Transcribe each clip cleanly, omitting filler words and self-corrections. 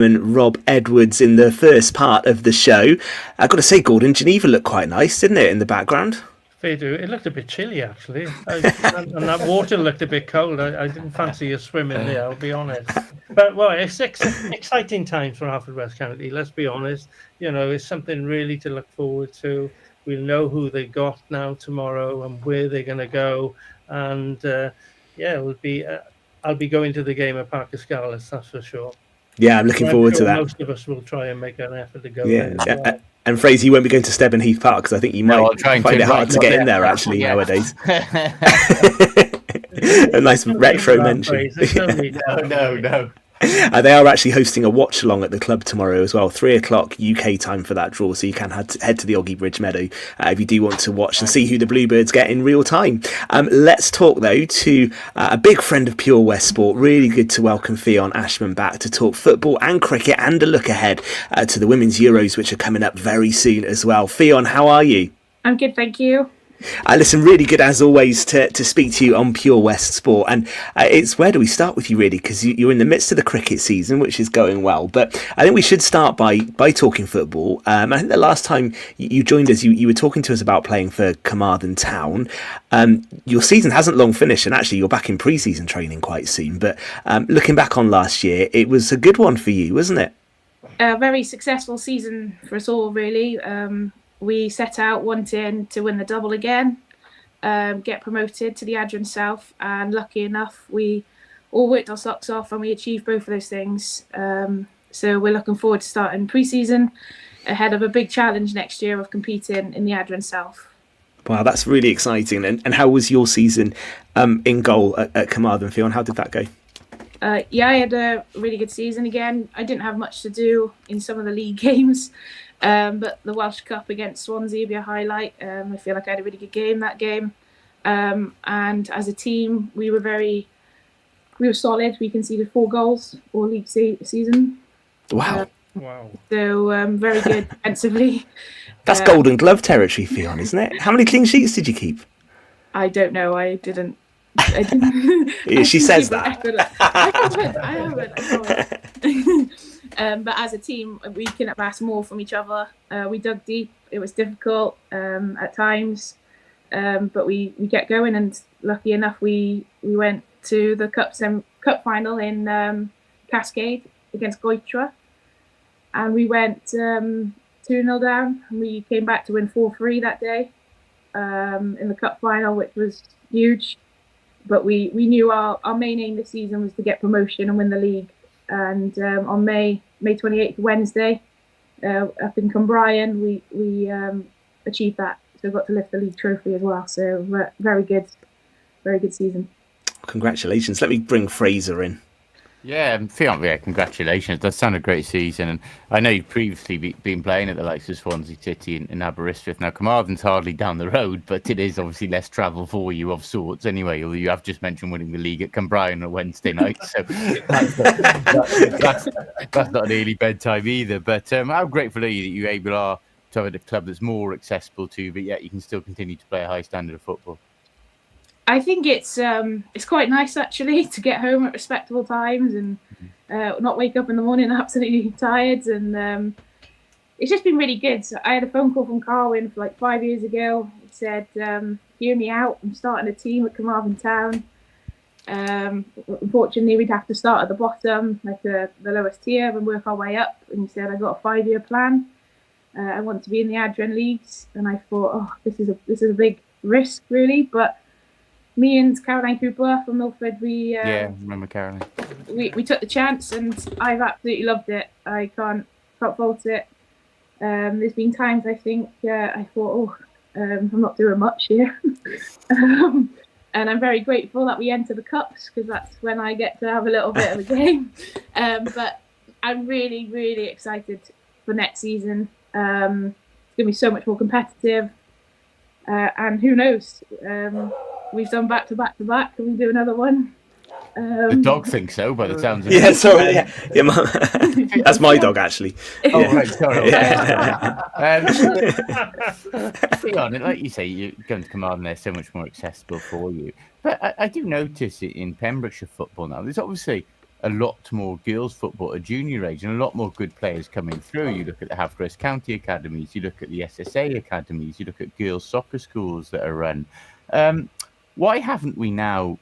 and Rob Edwards in the first part of the show. I've got to say, Gordon, Geneva looked quite nice, didn't it, in the background? Fair do. It looked a bit chilly, actually. And that water looked a bit cold. I didn't fancy a swim in there, I'll be honest. But, well, it's exciting times for Haverfordwest County, let's be honest. You know, it's something really to look forward to. We'll know who they got now tomorrow and where they're going to go. And, it'll be... I'll be going to the game at Parc y Scarlets, that's for sure. Yeah, I'm looking forward to that. Most of us will try and make an effort to go there. Well. And Fraser, you won't be going to Stebbin Heath Park because I think you might find it hard to get in there actually nowadays. A nice retro mention. No. They are actually hosting a watch along at the club tomorrow as well, 3:00 UK time for that draw, so you can head to the Oggy Bridge Meadow if you do want to watch and see who the Bluebirds get in real time. Let's talk though to a big friend of Pure West Sport. Really good to welcome Ffion Ashman back to talk football and cricket and a look ahead to the Women's Euros, which are coming up very soon as well. Ffion, how are you? I'm good, thank you. Listen, really good as always to speak to you on Pure West Sport, and it's where do we start with you really, because you're in the midst of the cricket season, which is going well, but I think we should start by talking football. I think the last time you joined us, you were talking to us about playing for Carmarthen Town. Your season hasn't long finished, and actually you're back in pre-season training quite soon, but looking back on last year, it was a good one for you, wasn't it? A very successful season for us all, really. We set out wanting to win the double again, get promoted to the Adran South, and lucky enough, we all worked our socks off and we achieved both of those things. So we're looking forward to starting pre-season ahead of a big challenge next year of competing in the Adran South. Wow, that's really exciting. And how was your season in goal at Carmarthen, Ffion? How did that go? I had a really good season again. I didn't have much to do in some of the league games. But the Welsh Cup against Swansea will be a highlight. I feel like I had a really good game that game. And as a team, we were solid. We conceded 4 goals all league season. Wow. So very good defensively. That's Golden Glove territory, Ffion, isn't it? How many clean sheets did you keep? I don't know. I didn't. She says that. I haven't. But as a team, we couldn't have asked more from each other. We dug deep. It was difficult at times, but we kept going. And lucky enough, we went to the cup final in Cascade against Goitra, and we went 2-0 down. And we came back to win 4-3 that day in the cup final, which was huge. But we knew our main aim this season was to get promotion and win the league. And on May 28th, Wednesday, up in Carmarthen, we achieved that. So we got to lift the league trophy as well. So very good season. Congratulations. Let me bring Fraser in. Yeah, Ffion, congratulations. That sounded a great season. And I know you've previously been playing at the likes of Swansea City and Aberystwyth. Now, Carmarthen's hardly down the road, but it is obviously less travel for you of sorts anyway, although you have just mentioned winning the league at Carmarthen on Wednesday night. So that's not an early bedtime either. But how grateful are you that you able to have a club that's more accessible to you, but yet you can still continue to play a high standard of football? I think it's quite nice actually to get home at respectable times and not wake up in the morning absolutely tired. And it's just been really good. So I had a phone call from Carwyn for like 5 years ago. It said, "Hear me out. I'm starting a team at Carmarthen Town." Unfortunately, we'd have to start at the bottom, like the lowest tier, and work our way up. And he said, "I got a 5-year plan. I want to be in the Adran leagues." And I thought, "Oh, this is a big risk, really." But me and Caroline Cooper from Milford, remember Caroline. We took the chance, and I've absolutely loved it. I can't fault it. There's been times I think I thought, I'm not doing much here, and I'm very grateful that we enter the cups because that's when I get to have a little bit of a game. But I'm really, really excited for next season. It's going to be so much more competitive, and who knows. We've done back to back, and we do another one. The dog thinks so, by the sounds of it. Yeah, sorry. Yeah, that's my dog, actually. Oh, right, sorry. Ffion, like you say, you're going to Carmarthen, they're so much more accessible for you. But I do notice it in Pembrokeshire football now. There's obviously a lot more girls football at junior age and a lot more good players coming through. You look at the Haverford County academies, you look at the SSA academies, you look at girls soccer schools that are run. Why haven't we now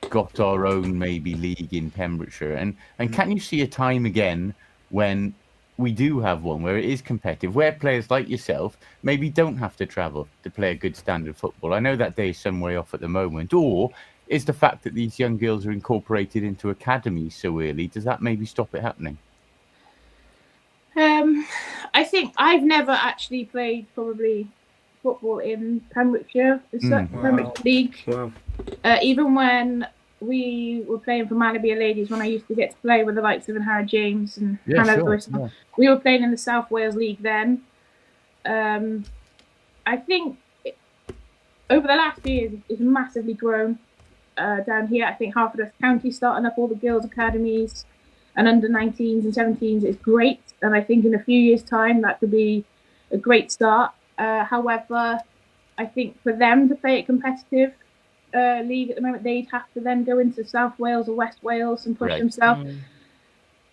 got our own maybe league in Pembrokeshire? And can you see a time again when we do have one where it is competitive, where players like yourself maybe don't have to travel to play a good standard football? I know that day is some way off at the moment. Or is the fact that these young girls are incorporated into academies so early, does that maybe stop it happening? I think I've never actually played probably football in Pembrokeshire, Pembrokeshire League. Wow. Even when we were playing for Mallaby Ladies, when I used to get to play with the likes of Angharad James and Hannah Lewis, we were playing in the South Wales League then. I think over the last few years, it's massively grown down here. I think Haverford County starting up all the girls' academies and under 19s and 17s is great. And I think in a few years' time, that could be a great start. However, I think for them to play a competitive league at the moment, they'd have to then go into South Wales or West Wales and push themselves.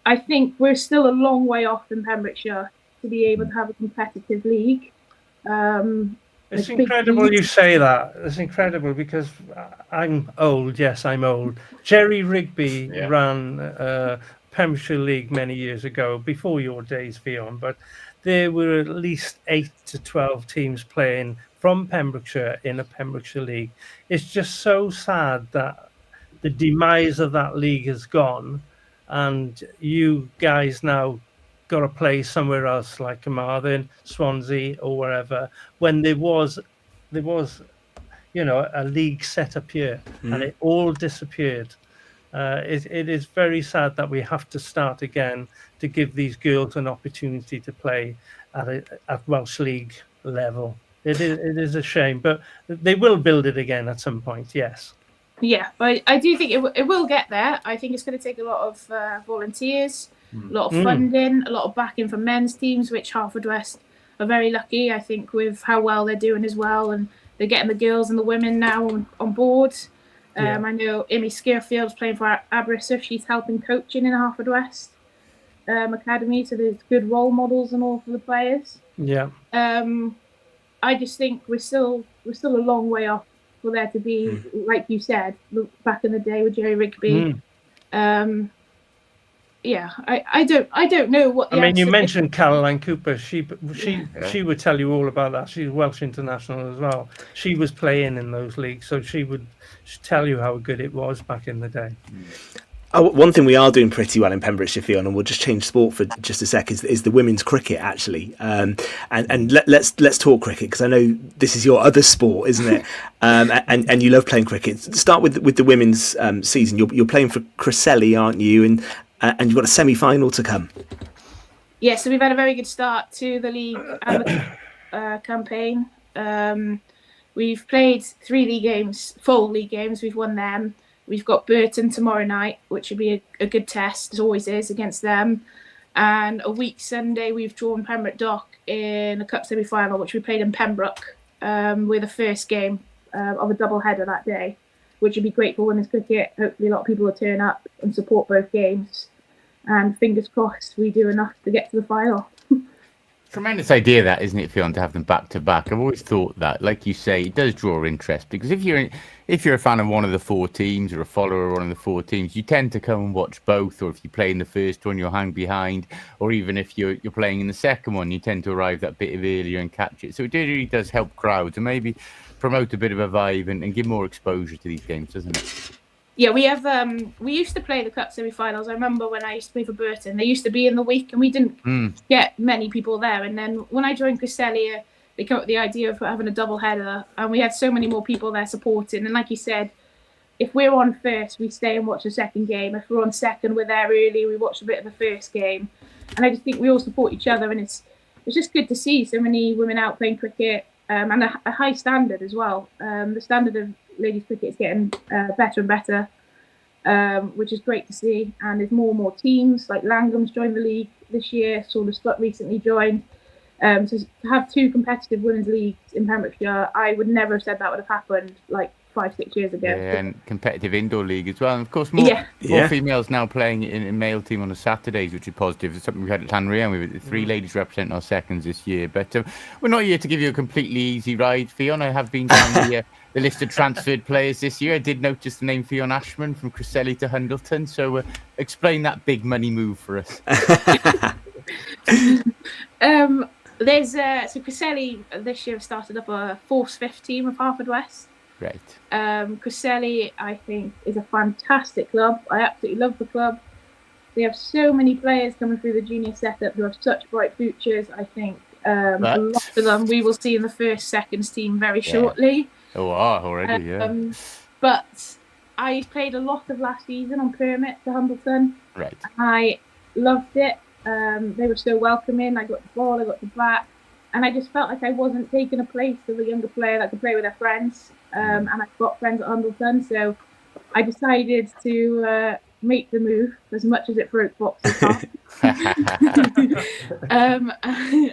I think we're still a long way off in Pembrokeshire to be able to have a competitive league. It's incredible you say that. It's incredible because I'm old. Yes, I'm old. Jerry Rigby ran Pembrokeshire League many years ago, before your days, Ffion, but there were at least 8 to 12 teams playing from Pembrokeshire in a Pembrokeshire League. It's just so sad that the demise of that league has gone, and you guys now got to play somewhere else like Carmarthen, Swansea, or wherever. When there was, a league set up here, and it all disappeared. It is very sad that we have to start again to give these girls an opportunity to play at Welsh League level. It is a shame, but they will build it again at some point. Yes. Yeah, but I do think it will get there. I think it's going to take a lot of volunteers, a lot of funding, a lot of backing from men's teams, which Haverfordwest are very lucky, I think, with how well they're doing as well. And they're getting the girls and the women now on board. I know Amy Scarfield's playing for Aberystwyth. She's helping coaching in Haverfordwest Academy, so there's good role models and all for the players. Yeah. I just think we're still a long way off for there to be, like you said, back in the day with Jerry Rigby. I don't know what. You mentioned Caroline Cooper. She would tell you all about that. She's Welsh international as well. She was playing in those leagues, so she would tell you how good it was back in the day. One thing we are doing pretty well in Pembrokeshire, Ffion, and we'll just change sport for just a sec, is the women's cricket, actually. And let's talk cricket, because I know this is your other sport, isn't it? And you love playing cricket. Start with the women's season. You're playing for Cresselly, aren't you? And you've got a semi-final to come. Yeah, so we've had a very good start to the league and the campaign. We've played 3 league games, full league games. We've won them. We've got Burton tomorrow night, which will be a good test, as always is, against them. And a week Sunday, we've drawn Pembroke Dock in a cup semi-final, which we played in Pembroke, with the first game of a double-header that day, which would be great for women's cricket. Hopefully a lot of people will turn up and support both games. And fingers crossed we do enough to get to the final. Tremendous idea, that, isn't it, Ffion, to have them back to back? I've always thought that, like you say, it does draw interest, because if you're a fan of one of the 4 teams or a follower of one of the 4 teams, you tend to come and watch both. Or if you play in the first one, you'll hang behind. Or even if you're playing in the second one, you tend to arrive that bit earlier and catch it. So it really does help crowds and maybe promote a bit of a vibe and give more exposure to these games, doesn't it? Yeah, we have. We used to play the cup semi-finals. I remember when I used to play for Burton, they used to be in the week, and we didn't get many people there. And then when I joined Cresselly, they came up with the idea of having a double header, and we had so many more people there supporting. And like you said, if we're on first, we stay and watch the second game. If we're on second, we're there early. We watch a bit of the first game, and I just think we all support each other, and it's just good to see so many women out playing cricket, and a high standard as well. The standard of ladies cricket is getting better and better, which is great to see. And there's more and more teams, like Langham's joined the league this year, Sort of Slut recently joined. So to have 2 competitive women's leagues in Pembrokeshire, I would never have said that would have happened like 5-6 years ago. Yeah, and competitive indoor league as well. And of course, more females now playing in male team on the Saturdays, which is positive. It's something we had at Llanrhian. We had 3 ladies representing our seconds this year. But we're not here to give you a completely easy ride, Ffion. I have been down the list of transferred players this year. I did notice the name Ffion Ashman from Cresselly to Hundleton. So explain that big money move for us. There's so Cresselly this year started up a 4th, 5th team of Haverfordwest. Right. Cresselly, I think, is a fantastic club. I absolutely love the club. They have so many players coming through the junior setup who have such bright futures. I think a lot of them we will see in the first, seconds team very shortly. Oh, already, yeah. But I played a lot of last season on permit for Hundleton. Right. I loved it. They were so welcoming. I got the ball, I got the bat, and I just felt like I wasn't taking a place of a younger player that could play with their friends. And I've got friends at Hundleton, so I decided to make the move, as much as it broke boxes off.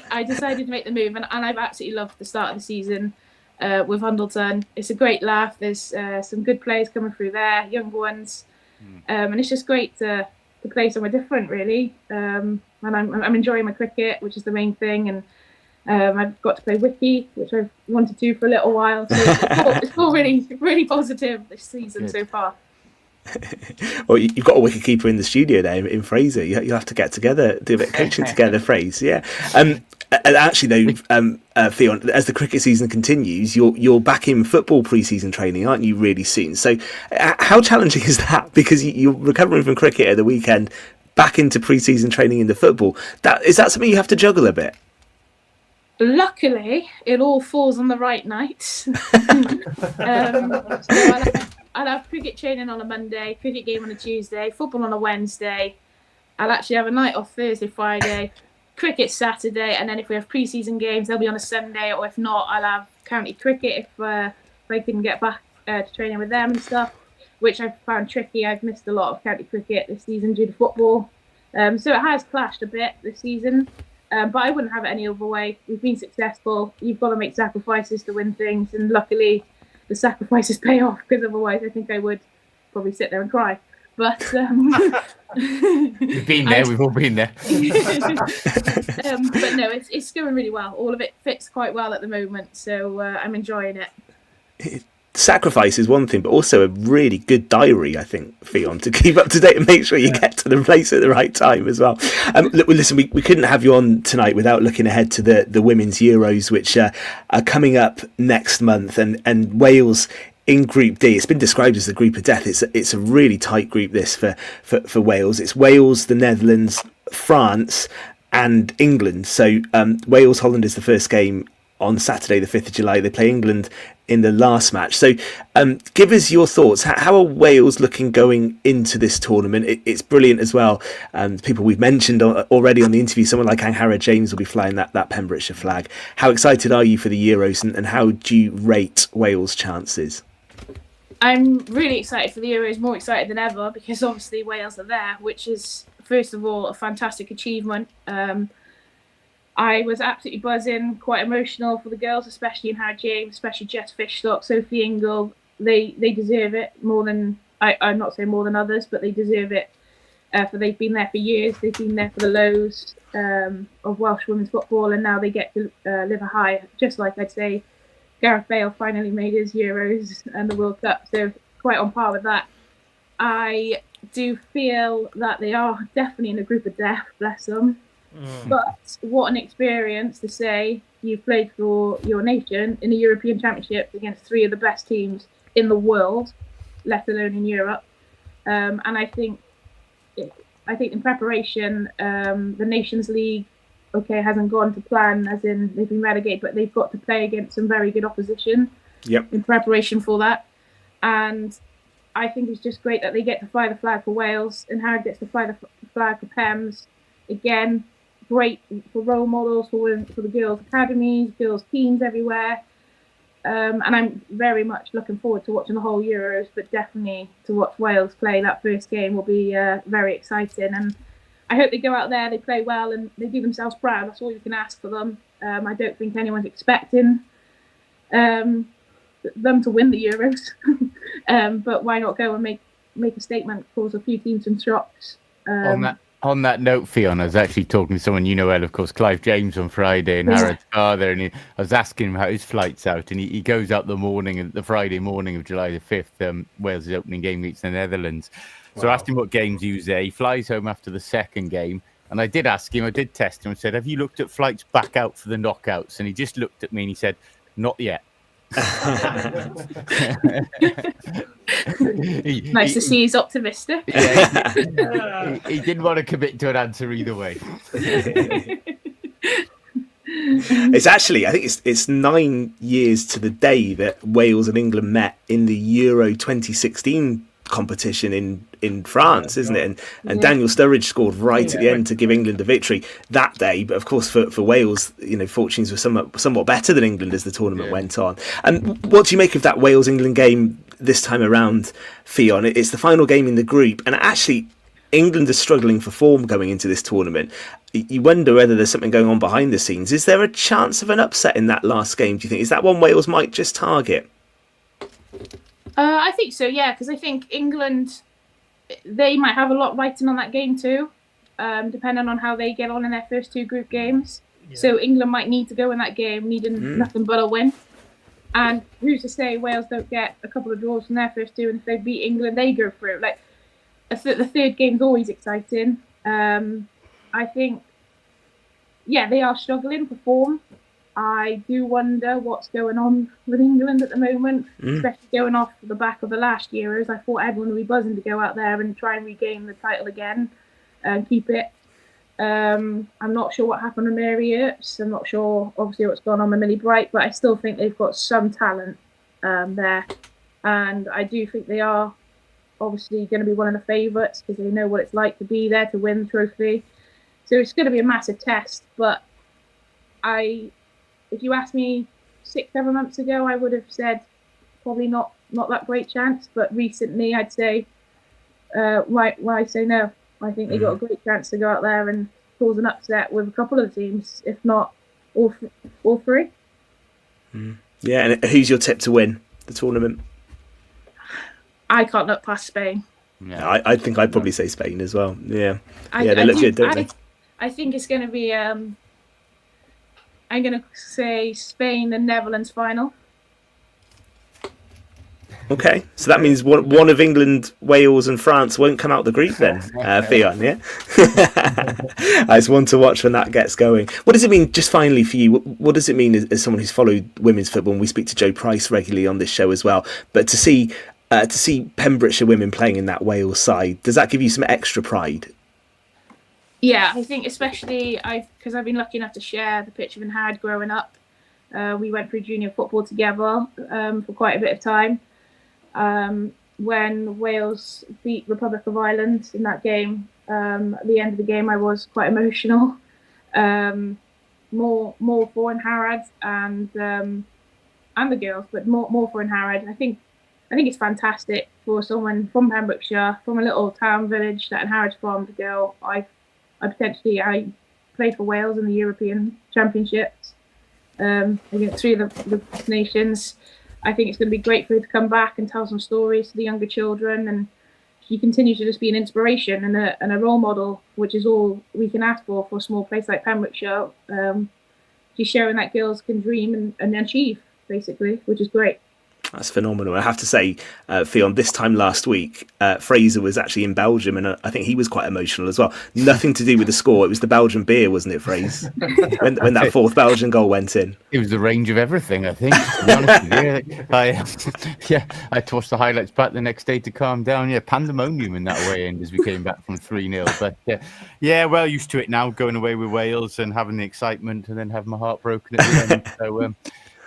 I decided to make the move, and I've absolutely loved the start of the season with Hundleton. It's a great laugh. There's some good players coming through there, young ones, and it's just great to play somewhere different, really. And I'm enjoying my cricket, which is the main thing, and I've got to play Wiki, which I've wanted to for a little while. So it's all really, really positive this season so far. Well, you've got a wicket-keeper in the studio there in Fraser. You'll have to get together, do a bit of coaching together, Fraser. Yeah. And actually, though, Ffion, as the cricket season continues, you're back in football pre-season training, aren't you? Really soon. So, how challenging is that? Because you're recovering from cricket at the weekend, back into pre-season training into football. Is that something you have to juggle a bit? Luckily, it all falls on the right night. So I'll have cricket training on a Monday, cricket game on a Tuesday, football on a Wednesday. I'll actually have a night off Thursday, Friday, cricket Saturday, and then if we have pre-season games, they'll be on a Sunday, or if not, I'll have county cricket if I can get back to training with them and stuff, which I've found tricky. I've missed a lot of county cricket this season due to football. So it has clashed a bit this season. But I wouldn't have it any other way. We've been successful. You've got to make sacrifices to win things, and luckily the sacrifices pay off, because otherwise I think I would probably sit there and cry. But we've been there. We've all been there. But no, it's going really well. All of it fits quite well at the moment, so I'm enjoying it. Sacrifice is one thing, but also a really good diary, I think, Ffion, to keep up to date and make sure you get to the place at the right time as well. Look, listen, we couldn't have you on tonight without looking ahead to the Women's Euros, which are coming up next month, and Wales in Group D. It's been described as the group of death. It's a really tight group, this, for Wales. It's Wales, the Netherlands, France, and England. So Wales-Holland is the first game on Saturday, the 5th of July. They play England in the last match. So give us your thoughts. How are Wales looking going into this tournament? It's brilliant as well. People we've mentioned already on the interview, someone like Angharad James will be flying that Pembrokeshire flag. How excited are you for the Euros, and how do you rate Wales' chances? I'm really excited for the Euros, more excited than ever, because obviously Wales are there, which is, first of all, a fantastic achievement. I was absolutely buzzing, quite emotional for the girls, especially Angharad James, especially Jess Fishstock, Sophie Ingle. They deserve it more than, I'm not saying more than others, but they deserve it. For they've been there for years. They've been there for the lows of Welsh women's football, and now they get to live a high. Just like I'd say, Gareth Bale finally made his Euros and the World Cup, so quite on par with that. I do feel that they are definitely in a group of death, bless them. But what an experience to say you've played for your nation in a European Championship against 3 of the best teams in the world, let alone in Europe. And I think in preparation, the Nations League, hasn't gone to plan, as in they've been relegated, but they've got to play against some very good opposition in preparation for that. And I think it's just great that they get to fly the flag for Wales, and Harrod gets to fly the flag for Pems. Again, great for role models for the girls' academies, girls' teams everywhere. And I'm very much looking forward to watching the whole Euros, but definitely to watch Wales play that first game will be very exciting. And I hope they go out there, they play well, and they do themselves proud. That's all you can ask for them. I don't think anyone's expecting them to win the Euros. But why not go and make a statement, cause a few teams some shocks. On that note, Ffion, I was actually talking to someone you know well, of course, Clive James on Friday, and Angharad's father, and I was asking him how his flight's out, and he goes out the Friday morning of July the 5th, Wales' opening game against the Netherlands. So I asked him what games he was there. He flies home after the second game, and I did ask him, I did test him and said, have you looked at flights back out for the knockouts? And he just looked at me and he said, not yet. Nice to see he's optimistic. Yeah, he didn't want to commit to an answer either way. It's actually, I think it's 9 years to the day that Wales and England met in the Euro 2016 competition in France, isn't it? And Daniel Sturridge scored right at the end to give England a victory that day. But of course, for Wales, fortunes were somewhat better than England as the tournament went on. And what do you make of that Wales-England game this time around, Ffion? It's the final game in the group, and actually, England is struggling for form going into this tournament. You wonder whether there's something going on behind the scenes. Is there a chance of an upset in that last game, do you think? Is that one Wales might just target? I think so, yeah, because I think England, they might have a lot writing on that game too, depending on how they get on in their first two group games. Yeah. So England might need to go in that game needing nothing but a win. And who's to say Wales don't get a couple of draws from their first two, and if they beat England, they go through. Like the third game's always exciting. I think, they are struggling for form. I do wonder what's going on with England at the moment, especially going off the back of the last Euros. I thought everyone would be buzzing to go out there and try and regain the title again and keep it. I'm not sure what happened to Mary Earps. I'm not sure, obviously, what's going on with Millie Bright, but I still think they've got some talent there. And I do think they are obviously going to be one of the favourites because they know what it's like to be there to win the trophy. So it's going to be a massive test, but if you asked me 6-7 months ago, I would have said probably not that great chance. But recently, I'd say, why say no? I think they got a great chance to go out there and cause an upset with a couple of the teams, if not all three. Yeah, and who's your tip to win the tournament? I can't look past Spain. Yeah, I think I'd probably say Spain as well. Yeah, they look good, don't they? I think it's going to be. I'm going to say Spain and Netherlands final. Okay, so that means one of England, Wales and France won't come out the group then, Ffion, yeah? It's one to watch when that gets going. What does it mean, just finally for you, what does it mean as someone who's followed women's football, and we speak to Joe Price regularly on this show as well, but to see Pembrokeshire women playing in that Wales side, does that give you some extra pride? Yeah, I think especially because I've been lucky enough to share the pitch with Angharad growing up. We went through junior football together for quite a bit of time. When Wales beat Republic of Ireland in that game, at the end of the game, I was quite emotional. More for Angharad and the girls, but more for Angharad. I think it's fantastic for someone from Pembrokeshire, from a little town village that Angharad's from, to go. I played for Wales in the European Championships against three of the nations. I think it's going to be great for her to come back and tell some stories to the younger children, and she continues to just be an inspiration and a role model, which is all we can ask for a small place like Pembrokeshire. She's showing that girls can dream and achieve, basically, which is great. That's phenomenal. I have to say, Ffion, this time last week, Fraser was actually in Belgium, and I think he was quite emotional as well. Nothing to do with the score. It was the Belgian beer, wasn't it, Fraser? when that fourth Belgian goal went in. It was the range of everything, I think, to be honest with you. I had to watch the highlights back the next day to calm down. Yeah, pandemonium in that way end as we came back from 3-0. But well used to it now, going away with Wales and having the excitement and then having my heart broken at the end. So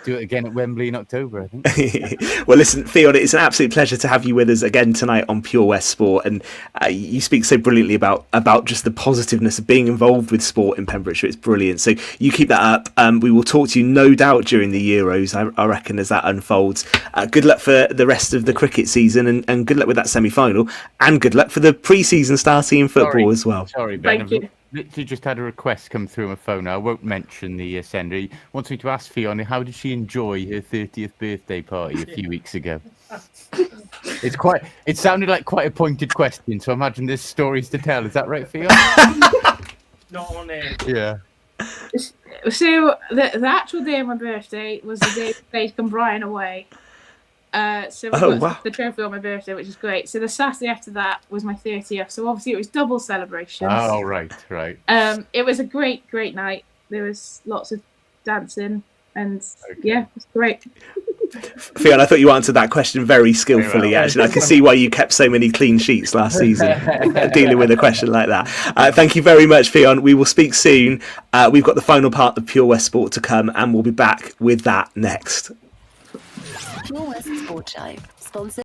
do it again at Wembley in October, I think. Well, listen, Ffion, it's an absolute pleasure to have you with us again tonight on Pure West Sport, and you speak so brilliantly about just the positiveness of being involved with sport in Pembrokeshire. It's brilliant. So you keep that up. We will talk to you no doubt during the Euros, I reckon, as that unfolds. Good luck for the rest of the cricket season, and good luck with that semi-final, and good luck for the pre-season starting in football as well. Sorry, Ben. Thank you. literally just had a request come through my phone. I won't mention the sender. He wants me to ask Ffion, how did she enjoy her 30th birthday party a few weeks ago? It sounded like quite a pointed question, so I imagine there's stories to tell. Is that right, Ffion? Not on air. Yeah. So the actual day of my birthday was the day we played Carmarthen away. So we got the trophy on my birthday, which is great. So the Saturday after that was my 30th. So obviously it was double celebration. Oh, right. It was a great night. There was lots of dancing, and yeah, it was great. Ffion, I thought you answered that question very skillfully, actually. I can see why you kept so many clean sheets last season, dealing with a question like that. Thank you very much, Ffion. We will speak soon. We've got the final part of Pure West Sport to come, and we'll be back with that next. Pure West Sport Show, sponsored